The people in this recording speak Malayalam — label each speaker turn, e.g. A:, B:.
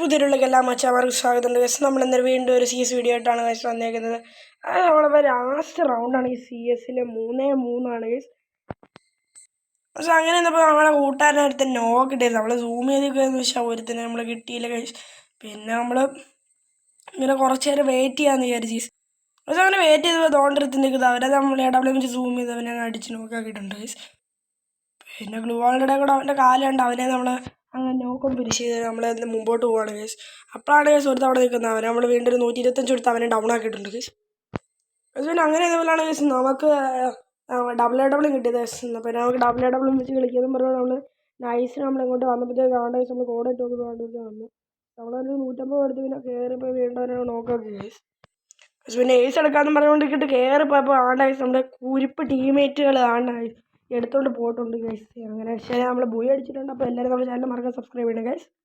A: പുതിയൊരുള്ളിലേക്ക് എല്ലാ മച്ചാമാർക്കും സ്വാഗതമുണ്ട് ഗൈസ്. നമ്മളിന്നൊരു വീണ്ടും ഒരു CS വീഡിയോ ആയിട്ടാണ് ഗൈസ് വന്നേക്കുന്നത്. അത് നമ്മളിപ്പോൾ ലാസ്റ്റ് റൗണ്ടാണ് ഈ CS 3-3 ഗൈസ്. പക്ഷെ അങ്ങനെ വന്നപ്പോൾ നമ്മളെ കൂട്ടുകാരൻ്റെ അടുത്ത് കിട്ടിയത് നമ്മൾ സൂം ചെയ്തിരിക്കുകയെന്ന് വെച്ചാൽ ഒരുത്തിന് നമ്മൾ കിട്ടിയില്ല ഗൈസ്. പിന്നെ നമ്മൾ ഇങ്ങനെ കുറച്ച് നേരം വെയിറ്റ് ചെയ്യാമെന്ന് വിചാരിച്ചു ഗൈസ്. പക്ഷെ അങ്ങനെ വെയിറ്റ് ചെയ്തപ്പോൾ തോണ്ടിരുത്തിൻ്റെ അവരെ നമ്മൾ വെച്ച് സൂം ചെയ്ത് അവനെ അടിച്ച് നോക്കാക്കിയിട്ടുണ്ട് ഗൈസ്. പിന്നെ ഗ്ലൂ വാളിൻ്റെ കൂടെ അവൻ്റെ കാലുണ്ട്, അവനെ നമ്മൾ അങ്ങനെ നോക്കും പിരിച്ച് നമ്മൾ മുമ്പോട്ട് പോവാണ് കേസ്. അപ്പോഴാണ് കേസ് ഒരു തവണ നിൽക്കുന്നത് അവനെ നമ്മൾ വീണ്ടും ഒരു 125 കൊടുത്ത് അവനെ ഡൗൺ ആക്കിയിട്ടുണ്ട് കേസ്. പിന്നെ അങ്ങനെ ഇതുപോലെയാണ് കേസ് നമുക്ക് ഡബിൾ കിട്ടിയത് കേസ്. പിന്നെ നമുക്ക് ഡബിൾ വെച്ച് കളിക്കാമെന്ന് പറഞ്ഞാൽ നമ്മൾ നൈസ് നമ്മൾ ഇങ്ങോട്ട് വന്നപ്പോഴത്തേക്ക് കാണേണ്ട കേസ് നമ്മൾ കോഡ് ഇട്ട് നോക്കി വന്നു. നമ്മളൊരു 150 കൊടുത്ത് പിന്നെ കയറിപ്പോൾ വീണ്ടും നോക്കാക്കി കേസ്. പിന്നെ ഏസ് എടുക്കാമെന്ന് പറഞ്ഞുകൊണ്ടിരിക്കിട്ട് കയറിപ്പോയപ്പോൾ കേസ് നമ്മുടെ കുരിപ്പ് ടീമേറ്റുകൾ എടുത്തോണ്ട് പോയിട്ടുണ്ട് ഗൈസ്. അങ്ങനെ ശരി നമ്മൾ ബോയ് അടിച്ചിട്ടുണ്ട്. അപ്പോൾ എല്ലാവരും നമ്മുടെ ചാനൽ മറക്കാൻ സബ്സ്ക്രൈബ് ചെയ്യണം ഗൈസ്.